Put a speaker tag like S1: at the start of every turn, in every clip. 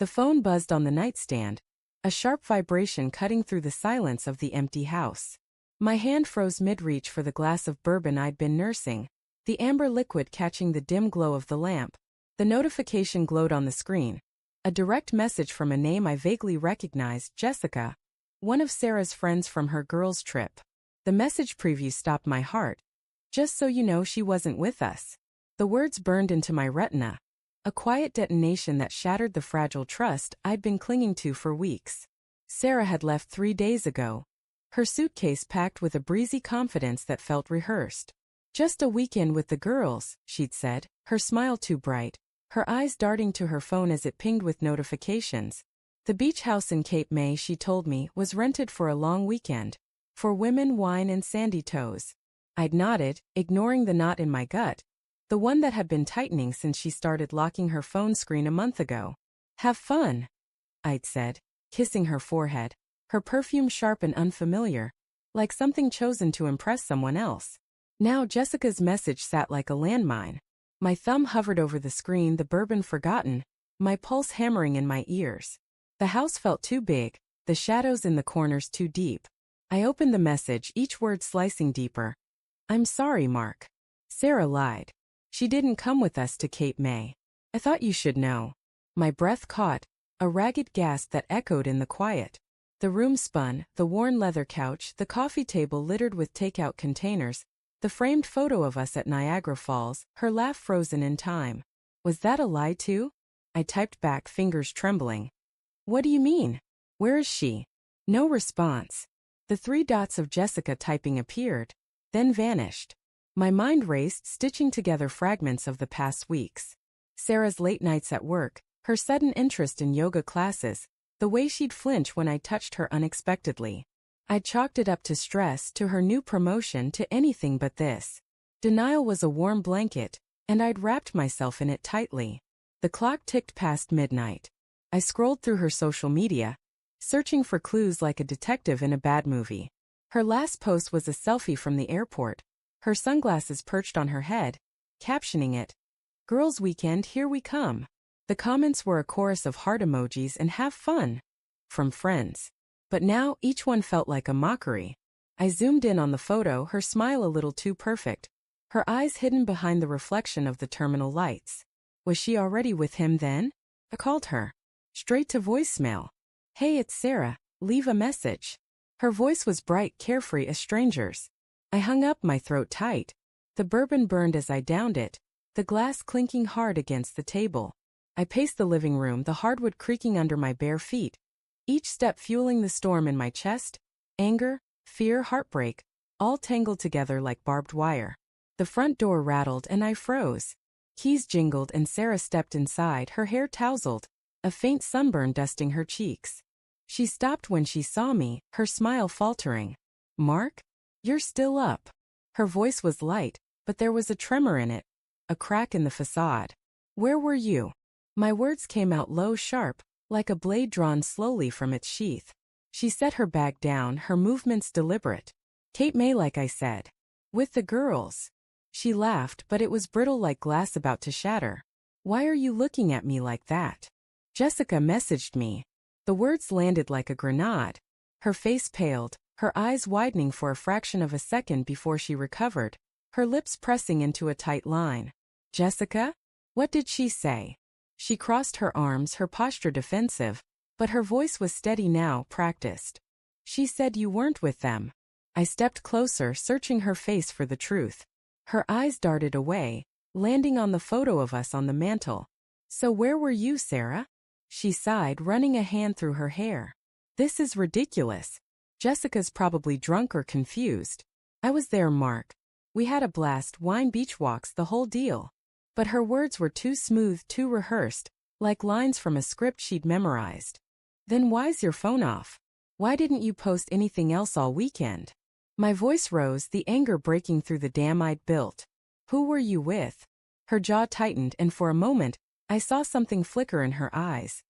S1: The phone buzzed on the nightstand, a sharp vibration cutting through the silence of the empty house. My hand froze mid-reach for the glass of bourbon I'd been nursing, the amber liquid catching the dim glow of the lamp. The notification glowed on the screen. A direct message from a name I vaguely recognized, Jessica, one of Sarah's friends from her girls' trip. The message preview stopped my heart. Just so you know, she wasn't with us. The words burned into my retina. A quiet detonation that shattered the fragile trust I'd been clinging to for weeks. Sarah had left 3 days ago, her suitcase packed with a breezy confidence that felt rehearsed. Just a weekend with the girls, she'd said, her smile too bright, her eyes darting to her phone as it pinged with notifications. The beach house in Cape May, she told me, was rented for a long weekend. For women, wine, and sandy toes. I'd nodded, ignoring the knot in my gut, the one that had been tightening since she started locking her phone screen a month ago. Have fun, I'd said, kissing her forehead, her perfume sharp and unfamiliar, like something chosen to impress someone else. Now Jessica's message sat like a landmine. My thumb hovered over the screen, the bourbon forgotten, my pulse hammering in my ears. The house felt too big, the shadows in the corners too deep. I opened the message, each word slicing deeper. I'm sorry, Mark. Sarah lied. She didn't come with us to Cape May. I thought you should know. My breath caught, a ragged gasp that echoed in the quiet. The room spun, the worn leather couch, the coffee table littered with takeout containers, the framed photo of us at Niagara Falls, her laugh frozen in time. Was that a lie too? I typed back, fingers trembling. What do you mean? Where is she? No response. The 3 dots of Jessica typing appeared, then vanished. My mind raced, stitching together fragments of the past weeks. Sarah's late nights at work, her sudden interest in yoga classes, the way she'd flinch when I touched her unexpectedly. I chalked it up to stress, to her new promotion, to anything but this. Denial was a warm blanket, and I'd wrapped myself in it tightly. The clock ticked past midnight. I scrolled through her social media, searching for clues like a detective in a bad movie. Her last post was a selfie from the airport, her sunglasses perched on her head, captioning it, "Girls' Weekend, here we come." The comments were a chorus of heart emojis and "have fun" from friends. But now each one felt like a mockery. I zoomed in on the photo, her smile a little too perfect, her eyes hidden behind the reflection of the terminal lights. Was she already with him then? I called her. Straight to voicemail. Hey, it's Sarah, leave a message. Her voice was bright, carefree, a stranger's. I hung up, my throat tight. The bourbon burned as I downed it, the glass clinking hard against the table. I paced the living room, the hardwood creaking under my bare feet, each step fueling the storm in my chest, anger, fear, heartbreak, all tangled together like barbed wire. The front door rattled and I froze. Keys jingled and Sarah stepped inside, her hair tousled, a faint sunburn dusting her cheeks. She stopped when she saw me, her smile faltering. Mark? You're still up. Her voice was light, but there was a tremor in it, a crack in the facade. Where were you? My words came out low, sharp, like a blade drawn slowly from its sheath. She set her bag down, her movements deliberate. Cape May, like I said. With the girls. She laughed, but it was brittle like glass about to shatter. Why are you looking at me like that? Jessica messaged me. The words landed like a grenade. Her face paled, her eyes widening for a fraction of a second before she recovered, her lips pressing into a tight line. Jessica? What did she say? She crossed her arms, her posture defensive, but her voice was steady now, practiced. She said you weren't with them. I stepped closer, searching her face for the truth. Her eyes darted away, landing on the photo of us on the mantel. So where were you, Sarah? She sighed, running a hand through her hair. This is ridiculous. Jessica's probably drunk or confused. I was there, Mark. We had a blast, wine, beach walks, the whole deal. But her words were too smooth, too rehearsed, like lines from a script she'd memorized. Then why's your phone off? Why didn't you post anything else all weekend? My voice rose, the anger breaking through the dam I'd built. Who were you with? Her jaw tightened, and for a moment, I saw something flicker in her eyes.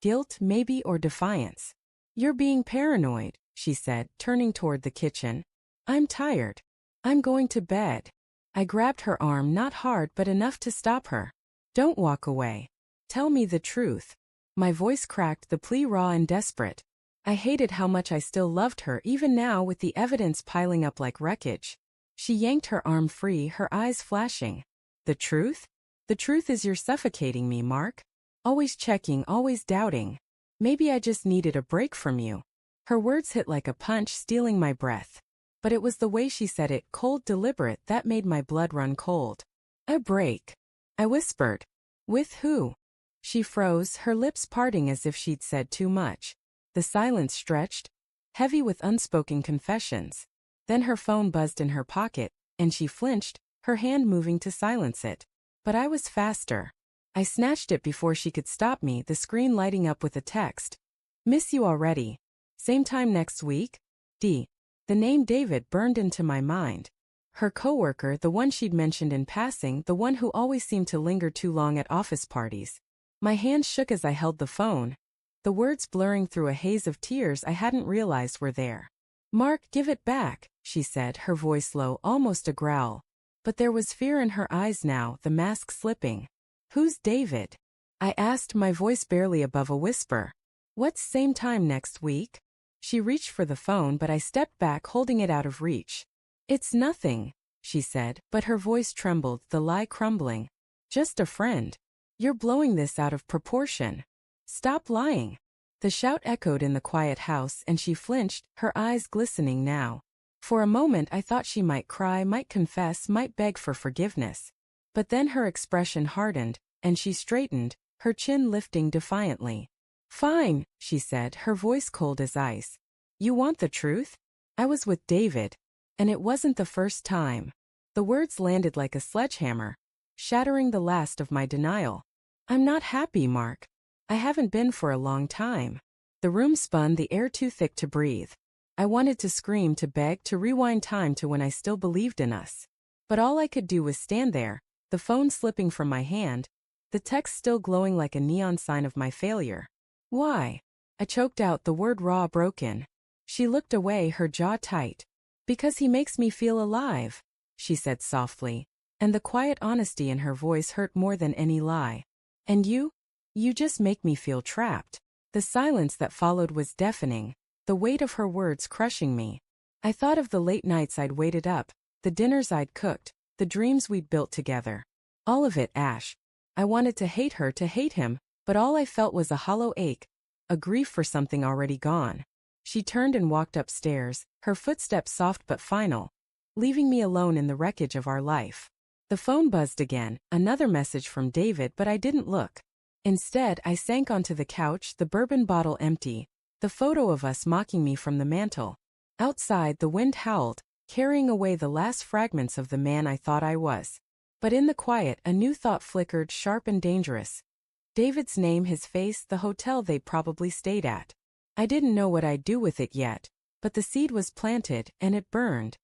S1: Guilt, maybe, or defiance. You're being paranoid, she said, turning toward the kitchen. I'm tired. I'm going to bed. I grabbed her arm, not hard but enough to stop her. Don't walk away. Tell me the truth. My voice cracked, the plea raw and desperate. I hated how much I still loved her even now with the evidence piling up like wreckage. She yanked her arm free, her eyes flashing. The truth? The truth is you're suffocating me, Mark. Always checking, always doubting. Maybe I just needed a break from you. Her words hit like a punch, stealing my breath. But it was the way she said it, cold, deliberate, that made my blood run cold. A break. I whispered. With who? She froze, her lips parting as if she'd said too much. The silence stretched, heavy with unspoken confessions. Then her phone buzzed in her pocket, and she flinched, her hand moving to silence it. But I was faster. I snatched it before she could stop me, the screen lighting up with a text. Miss you already. Same time next week? D. The name David burned into my mind. Her coworker, the one she'd mentioned in passing, the one who always seemed to linger too long at office parties. My hand shook as I held the phone, the words blurring through a haze of tears I hadn't realized were there. Mark, give it back, she said, her voice low, almost a growl. But there was fear in her eyes now, the mask slipping. Who's David? I asked, my voice barely above a whisper. What's same time next week? She reached for the phone, but I stepped back, holding it out of reach. It's nothing, she said, but her voice trembled, the lie crumbling. Just a friend. You're blowing this out of proportion. Stop lying. The shout echoed in the quiet house, and she flinched, her eyes glistening now. For a moment I thought she might cry, might confess, might beg for forgiveness. But then her expression hardened, and she straightened, her chin lifting defiantly. Fine, she said, her voice cold as ice. You want the truth? I was with David. And it wasn't the first time. The words landed like a sledgehammer, shattering the last of my denial. I'm not happy, Mark. I haven't been for a long time. The room spun, the air too thick to breathe. I wanted to scream, to beg, to rewind time to when I still believed in us. But all I could do was stand there, the phone slipping from my hand, the text still glowing like a neon sign of my failure. Why? I choked out, the word raw, broken. She looked away, her jaw tight. Because he makes me feel alive, she said softly, and the quiet honesty in her voice hurt more than any lie. And you? You just make me feel trapped. The silence that followed was deafening, the weight of her words crushing me. I thought of the late nights I'd waited up, the dinners I'd cooked, the dreams we'd built together. All of it, Ash. I wanted to hate her, to hate him, but all I felt was a hollow ache, a grief for something already gone. She turned and walked upstairs, her footsteps soft but final, leaving me alone in the wreckage of our life. The phone buzzed again, another message from David, but I didn't look. Instead, I sank onto the couch, the bourbon bottle empty, the photo of us mocking me from the mantel. Outside, the wind howled, carrying away the last fragments of the man I thought I was. But in the quiet, a new thought flickered, sharp and dangerous. David's name, his face, the hotel they'd probably stayed at. I didn't know what I'd do with it yet, but the seed was planted, and it burned.